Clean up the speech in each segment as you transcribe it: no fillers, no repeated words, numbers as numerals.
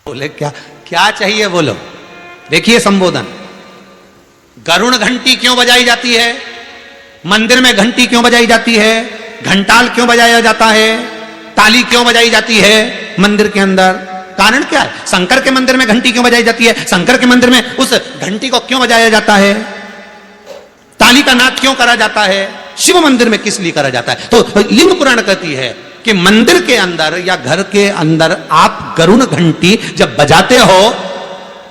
बोले क्या क्या चाहिए बोलो। देखिए संबोधन, गरुण घंटी क्यों बजाई जाती है, मंदिर में घंटी क्यों बजाई जाती है, घंटाल क्यों बजाया जाता है, ताली क्यों बजाई जाती है मंदिर के अंदर, कारण क्या है? शंकर के मंदिर में घंटी क्यों बजाई जाती है, शंकर के मंदिर में उस घंटी को क्यों बजाया जाता है, ताली का नाद क्यों करा जाता है, शिव मंदिर में किस लिए करा जाता है? तो लिंग पुराण कहती है कि मंदिर के अंदर या घर के अंदर आप गरुण घंटी जब बजाते हो,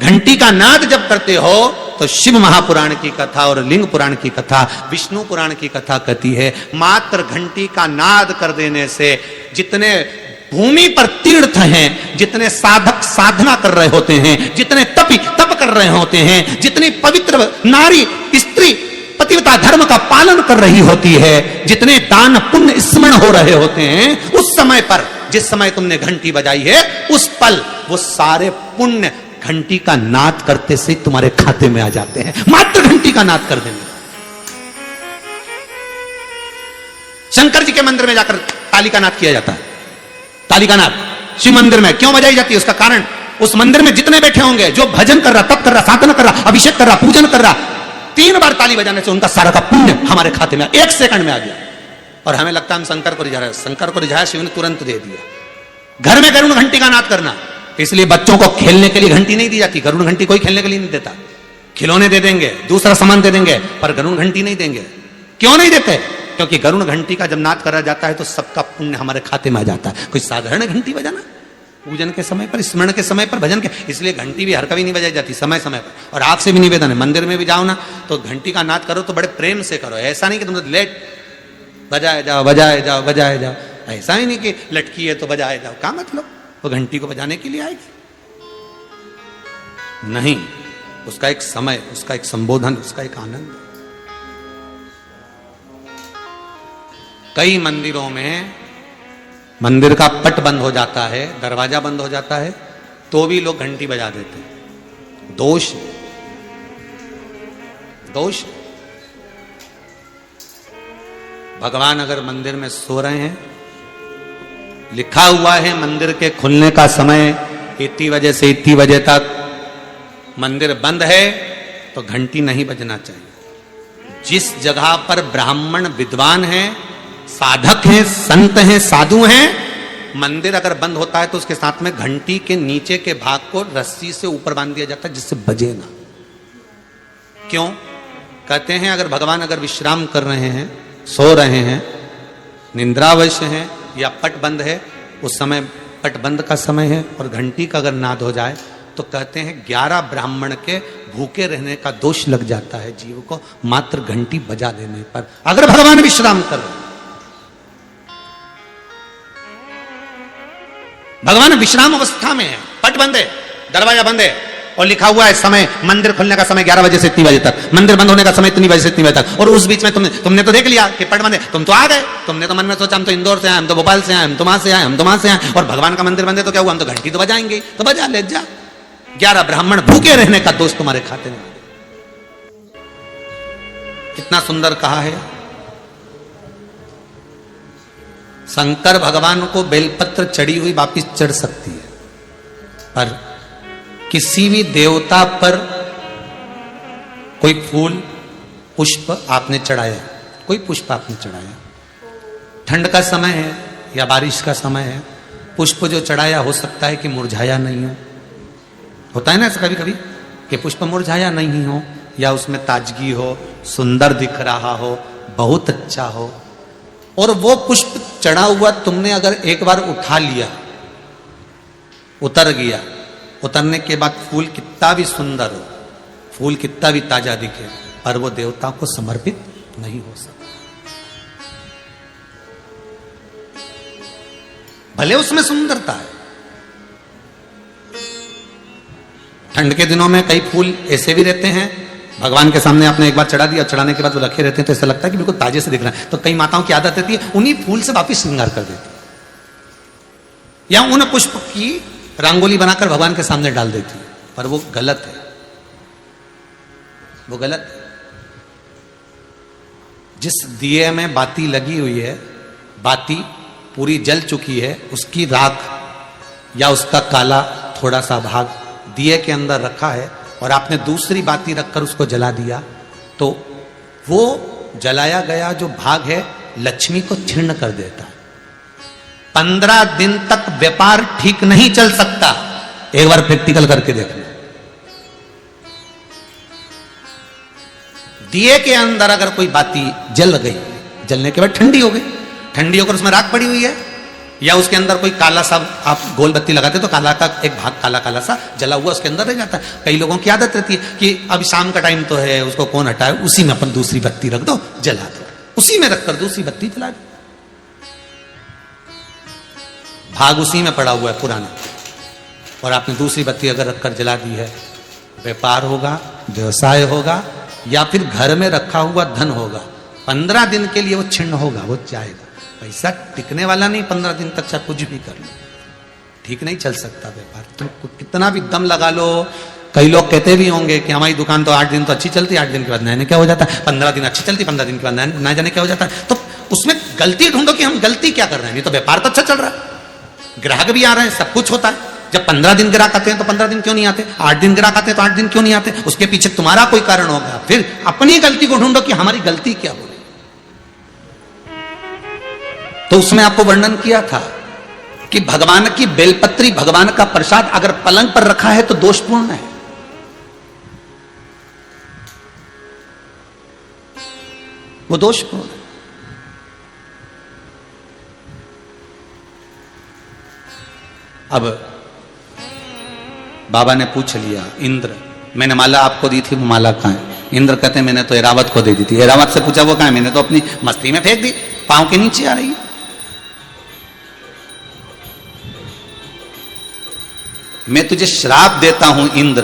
घंटी का नाद जब करते हो, तो शिव महापुराण की कथा और लिंग पुराण की कथा, विष्णु पुराण की कथा कहती है मात्र घंटी का नाद कर देने से जितने भूमि पर तीर्थ हैं, जितने साधक साधना कर रहे होते हैं, जितने तपी तप कर रहे होते हैं, जितनी पवित्र नारी स्त्री पतिव्रता धर्म का पालन कर रही होती है, जितने दान पुण्य स्मरण हो रहे होते हैं, उस समय पर जिस समय तुमने घंटी बजाई है, उस पल वो सारे पुण्य घंटी का नाद करते से तुम्हारे खाते में आ जाते हैं, मात्र घंटी का नाद कर देंगे। शंकर जी के मंदिर में जाकर ताली का नाद किया जाता है। ताली का नाद शिव मंदिर में क्यों बजाई जाती है? उसका कारण, उस मंदिर में जितने बैठे होंगे, जो भजन कर रहा, तप कर रहा, साधना कर रहा, अभिषेक कर रहा, पूजन कर रहा, 3 बार ताली बजाने से उनका सारा का पुण्य हमारे खाते में 1 सेकंड में आ गया। और हमें लगता है हम शंकर को रिझा रहे हैं, शंकर को रिझाया, शिव ने तुरंत दे दिया। घर में गरुण घंटी का नाद करना, इसलिए बच्चों को खेलने के लिए घंटी नहीं दी जाती। गरुण घंटी कोई खेलने के लिए नहीं देता, खिलौने दे देंगे, दूसरा सामान दे देंगे, पर गरुण घंटी नहीं देंगे। क्यों नहीं देते? क्योंकि गरुण घंटी का जब नाद करा जाता है तो सबका पुण्य हमारे खाते में आ जाता है। कोई साधारण घंटी बजाना पूजन के समय पर, स्मरण के समय पर, भजन के, इसलिए घंटी भी हर कभी नहीं बजाई जाती, समय समय पर। और आपसे भी निवेदन है, मंदिर में भी जाओ ना तो घंटी का नाद करो तो बड़े प्रेम से करो। ऐसा नहीं कि तुम लेट बजाए जाओ बजाए जाओ बजाए जाओ, ऐसा ही नहीं कि लटकी है तो बजाए जाओ। क्या मतलब? वो घंटी को बजाने के लिए आएगी? नहीं, उसका एक समय, उसका एक संबोधन, उसका एक आनंद। कई मंदिरों में मंदिर का पट बंद हो जाता है, दरवाजा बंद हो जाता है, तो भी लोग घंटी बजा देते हैं। दोष, दोष। भगवान अगर मंदिर में सो रहे हैं, लिखा हुआ है मंदिर के खुलने का समय इतनी बजे से इतनी बजे तक, मंदिर बंद है तो घंटी नहीं बजना चाहिए। जिस जगह पर ब्राह्मण विद्वान हैं, साधक हैं, संत हैं, साधु हैं, मंदिर अगर बंद होता है तो उसके साथ में घंटी के नीचे के भाग को रस्सी से ऊपर बांध दिया जाता है जिससे बजे ना। क्यों? कहते हैं अगर भगवान अगर विश्राम कर रहे हैं, सो रहे हैं, निंद्रावश हैं या पट बंद है, उस समय पट बंद का समय है और घंटी का अगर नाद हो जाए तो कहते हैं 11 ब्राह्मण के भूखे रहने का दोष लग जाता है जीव को, मात्र घंटी बजा देने पर, अगर भगवान विश्राम कर रहे हैं। भगवान विश्राम अवस्था में है, पट बंद है, दरवाजा बंद है और लिखा हुआ है समय, मंदिर खुलने का समय 11 बजे से इतनी बजे तक, मंदिर बंद होने का समय इतनी बजे से इतनी बजे तक, और उस बीच में तुमने तो देख लिया कि पट बंद है, तुम तो आ गए, तुमने तो मन में सोचा हम तो इंदौर से आए, हम तो भोपाल से आए, हम तो वहां से आए, हम तो वहां से आए, और भगवान का मंदिर बंद है तो क्या हुआ, हम तो घंटी तो बजाएंगे, तो बजा ले जा। 11 ब्राह्मण भूखे रहने का दोष तुम्हारे खाते में। कितना सुंदर कहा है। शंकर भगवान को बेलपत्र चढ़ी हुई वापिस चढ़ सकती है, पर किसी भी देवता पर कोई फूल पुष्प आपने चढ़ाया, कोई पुष्प आपने चढ़ाया, ठंड का समय है या बारिश का समय है, पुष्प जो चढ़ाया हो सकता है कि मुरझाया नहीं हो। होता है ना ऐसा कभी कभी कि पुष्प मुरझाया नहीं हो, या उसमें ताजगी हो, सुंदर दिख रहा हो, बहुत अच्छा हो, और वो पुष्प चढ़ा हुआ तुमने अगर एक बार उठा लिया, उतर गया, उतरने के बाद फूल कितना भी सुंदर हो, फूल कितना भी ताजा दिखे, पर वो देवता को समर्पित नहीं हो सकता। भले उसमें सुंदरता है। ठंड के दिनों में कई फूल ऐसे भी रहते हैं, भगवान के सामने आपने एक बार चढ़ा दिया, चढ़ाने के बाद वो रखे रहते हैं तो ऐसा लगता है कि बिल्कुल ताजे से दिख रहा है। तो कई माताओं की आदत रहती है उन्हीं फूल से वापिस श्रृंगार कर देती, या उन पुष्प की रंगोली बनाकर भगवान के सामने डाल देती है, पर वो गलत है, वो गलत है। जिस दिए में बाती लगी हुई है, बाती पूरी जल चुकी है, उसकी राख या उसका काला थोड़ा सा भाग दिए के अंदर रखा है और आपने दूसरी बाती रखकर उसको जला दिया, तो वो जलाया गया जो भाग है लक्ष्मी को क्षीण कर देता है। 15 दिन तक व्यापार ठीक नहीं चल सकता। एक बार प्रैक्टिकल करके देखना। दिए के अंदर अगर कोई बाती जल गई, जलने के बाद ठंडी हो गई, ठंडी होकर उसमें राख पड़ी हुई है, या उसके अंदर कोई काला सा आप गोल बत्ती लगाते तो काला का एक भाग काला काला सा जला हुआ उसके अंदर रह जाता है। कई लोगों की आदत रहती है कि अब शाम का टाइम तो है, उसको कौन हटाए, उसी में अपन दूसरी बत्ती रख दो, जला दो, उसी में रखकर दूसरी बत्ती जला दो। भाग उसी में पड़ा हुआ है पुराना, और आपने दूसरी बत्ती अगर रखकर जला दी है, व्यापार होगा, व्यवसाय होगा, या फिर घर में रखा हुआ धन होगा। 15 दिन के लिए वो छिन्न होगा, वो जाएगा। पैसा टिकने वाला नहीं 15 दिन तक, चाहे कुछ भी कर लो, ठीक नहीं चल सकता व्यापार। तुम कितना भी दम लगा लो। कई लोग कहते भी होंगे कि हमारी दुकान तो 8 दिन तो अच्छी चलती है, 8 दिन के बाद नया क्या हो जाता है, 15 दिन अच्छी चलती, 15 दिन के बाद नया जाने क्या हो जाता है। तो उसमें गलती ढूंढो कि हम गलती क्या कर रहे हैं। नहीं तो व्यापार तो अच्छा चल रहा है, ग्राहक भी आ रहे हैं, सब कुछ होता है। जब 15 दिन ग्राहक आते हैं तो 15 दिन क्यों नहीं आते, 8 दिन ग्राहक आते हैं तो 8 दिन क्यों नहीं आते। उसके पीछे तुम्हारा कोई कारण होगा। फिर अपनी गलती को ढूंढो कि हमारी गलती क्या हो रही। तो उसमें आपको वर्णन किया था कि भगवान की बेलपत्री, भगवान का प्रसाद अगर पलंग पर रखा है तो दोषपूर्ण है। वो दोषपूर्ण है। अब बाबा ने पूछ लिया, इंद्र मैंने माला आपको दी थी, वो माला कहां है। इंद्र कहते हैं मैंने तो एरावत को दे दी थी। एरावत से पूछा वो कहां है, मैंने तो अपनी मस्ती में फेंक दी, पांव के नीचे आ रही है। मैं तुझे श्राप देता हूं इंद्र,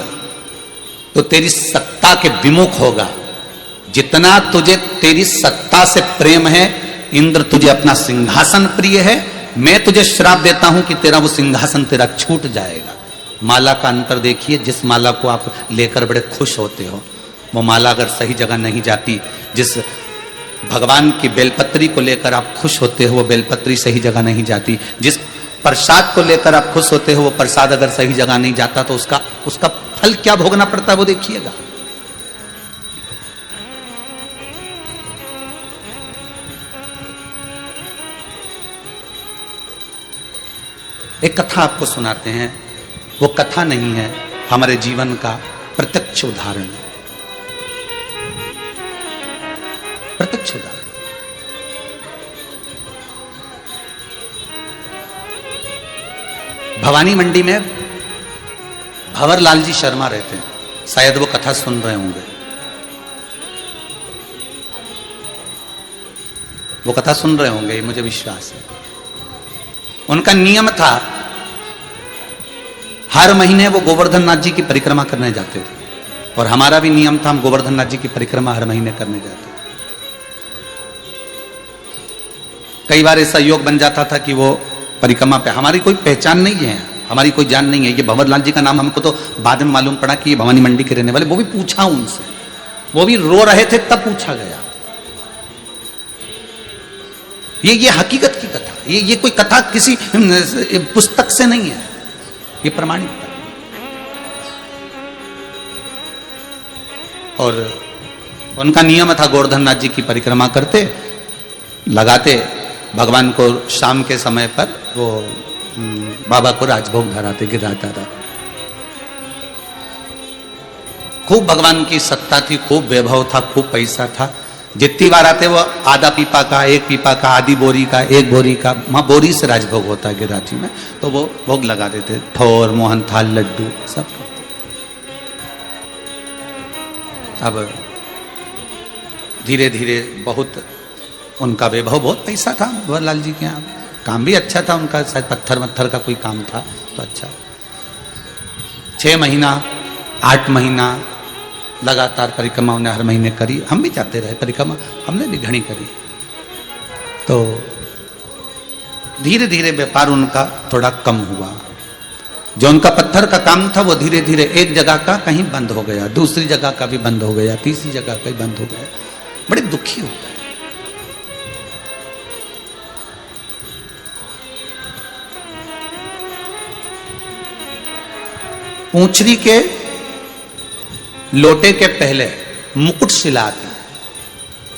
तो तेरी सत्ता के विमुख होगा। जितना तुझे तेरी सत्ता से प्रेम है इंद्र, तुझे अपना सिंहासन प्रिय है, मैं तुझे श्राप देता हूं कि तेरा वो सिंहासन तेरा छूट जाएगा। माला का अंतर देखिए, जिस माला को आप लेकर बड़े खुश होते हो, वो माला अगर सही जगह नहीं जाती, जिस भगवान की बेलपत्री को लेकर आप खुश होते हो वो बेलपत्री सही जगह नहीं जाती, जिस प्रसाद को लेकर आप खुश होते हो वो प्रसाद अगर सही जगह नहीं जाता तो उसका फल क्या भोगना पड़ता है वो देखिएगा। एक कथा आपको सुनाते हैं, वो कथा नहीं है, हमारे जीवन का प्रत्यक्ष उदाहरण, प्रत्यक्ष उदाहरण। भवानी मंडी में भंवरलाल जी शर्मा रहते हैं, शायद वो कथा सुन रहे होंगे। वो कथा सुन रहे होंगे, ये मुझे विश्वास है। उनका नियम था, हर महीने वो गोवर्धन नाथ जी की परिक्रमा करने जाते थे, और हमारा भी नियम था, हम गोवर्धन नाथ जी की परिक्रमा हर महीने करने जाते थे। कई बार ऐसा योग बन जाता था कि वो परिक्रमा पे हमारी कोई पहचान नहीं है, हमारी कोई जान नहीं है। ये भंवरलाल जी का नाम हमको तो बाद में मालूम पड़ा कि ये भवानी मंडी के रहने वाले, वो भी पूछा उनसे, वो भी रो रहे थे तब पूछा गया। ये हकीकत की कथा, ये कोई कथा किसी पुस्तक से नहीं है, ये प्रमाणित है। और उनका नियम था, गोवर्धन नाथ जी की परिक्रमा करते, लगाते, भगवान को शाम के समय पर वो बाबा को राजभोग धराते, गिराता था। खूब भगवान की सत्ता थी, खूब वैभव था, खूब पैसा था। जितनी बार आते वो आधा पीपा का, एक पीपा का, आधी बोरी का, एक बोरी का, वहां बोरी से राजभोग होता है गिराची में, तो वो भोग लगा देते, ठोर, मोहन थाल, लड्डू सब। अब धीरे धीरे बहुत उनका वैभव, बहुत पैसा था भंवरलाल जी के यहाँ, काम भी अच्छा था उनका, शायद पत्थर वत्थर का कोई काम था तो अच्छा। 6 महीना 8 महीना लगातार परिक्रमा उन्हें हर महीने करी। हम भी जाते रहे परिक्रमा, हमने भी घनी करी। तो धीरे धीरे व्यापार उनका थोड़ा कम हुआ। जो उनका पत्थर का काम था वो धीरे धीरे एक जगह का कहीं बंद हो गया, दूसरी जगह का भी बंद हो गया, तीसरी जगह का भी बंद हो गया। बड़े दुखी हो गए। पूंछरी के लोटे के पहले मुकुट शिला थी।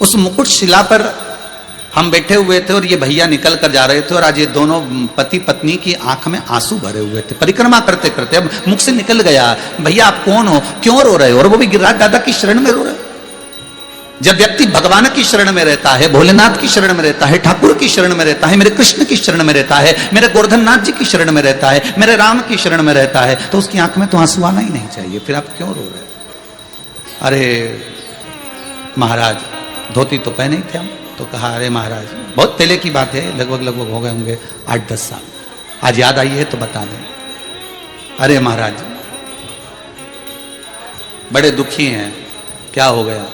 उस मुकुट शिला पर हम बैठे हुए थे और ये भैया निकल कर जा रहे थे और आज ये दोनों पति पत्नी की आंख में आंसू भरे हुए थे परिक्रमा करते करते। अब मुख से निकल गया, भैया आप कौन हो, क्यों रो रहे हो? और वो भी गिरिराज दादा की शरण में रो रहे। जब व्यक्ति भगवान की शरण में रहता है, भोलेनाथ की शरण में रहता है, ठाकुर की शरण में रहता है, मेरे कृष्ण की शरण में रहता है, मेरे गोवर्धननाथ जी की शरण में रहता है, मेरे राम की शरण में रहता है, तो उसकी आंख में तो आंसू आना ही नहीं चाहिए। फिर आप क्यों रो रहे? अरे महाराज धोती तो पहने ही थे हम। तो कहा अरे महाराज बहुत पहले की बात है, लगभग हो गए होंगे 8-10 साल, आज याद आई है तो बता दें। अरे महाराज बड़े दुखी हैं, क्या हो गया?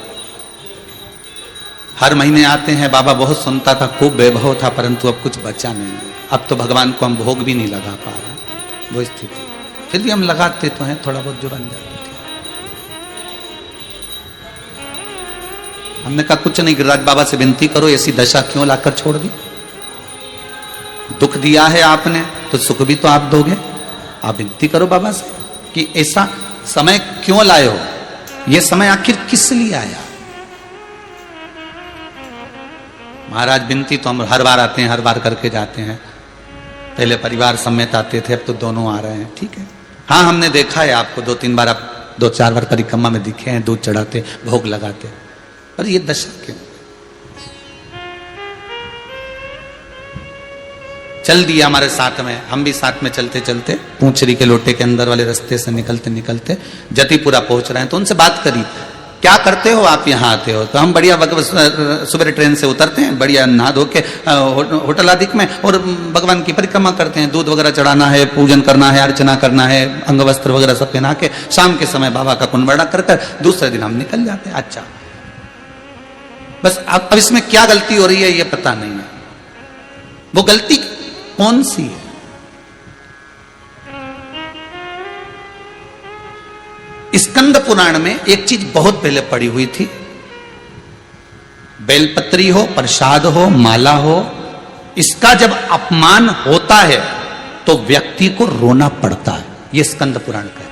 हर महीने आते हैं, बाबा बहुत सुनता था, खूब वैभव था, परंतु अब कुछ बचा नहीं है। अब तो भगवान को हम भोग भी नहीं लगा पा रहा, वो स्थिति। फिर भी हम लगाते तो हैं, थोड़ा बहुत जो बन जाता। हमने कहा कुछ नहीं, गिरिराज बाबा से विनती करो, ऐसी दशा क्यों लाकर छोड़ दी? दुख दिया है आपने तो सुख भी तो आप दोगे। आप विनती करो बाबा से कि ऐसा समय क्यों लाए हो, यह समय आखिर किस लिए आया? महाराज विनती तो हम हर बार आते हैं, हर बार करके जाते हैं। पहले परिवार समेत आते थे, अब तो दोनों आ रहे हैं। ठीक है, हाँ हमने देखा है आपको 2-3 बार, आप 2-4 बार परिक्रमा में दिखे हैं, दूध चढ़ाते, भोग लगाते। पर ये दशा क्यों? चल दिया हमारे साथ में, हम भी साथ में चलते चलते पूंछरी के लोटे के अंदर वाले रास्ते से निकलते निकलते जतिपुरा पहुंच रहे हैं। तो उनसे बात करी, क्या करते हो आप यहाँ आते हो? तो हम बढ़िया सुबह ट्रेन से उतरते हैं, बढ़िया नहा धो के होटल आदि में, और भगवान की परिक्रमा करते हैं। दूध वगैरह चढ़ाना है, पूजन करना है, अर्चना करना है, अंग वस्त्र वगैरह सब पहना के शाम के समय बाबा का कुंभड़ा कर दूसरे दिन हम निकल जाते हैं। अच्छा, बस अब इसमें क्या गलती हो रही है ये पता नहीं है। वो गलती कौन सी है? स्कंद पुराण में एक चीज बहुत पहले पड़ी हुई थी, बेलपत्री हो, प्रसाद हो, माला हो, इसका जब अपमान होता है तो व्यक्ति को रोना पड़ता है। ये स्कंद पुराण का है।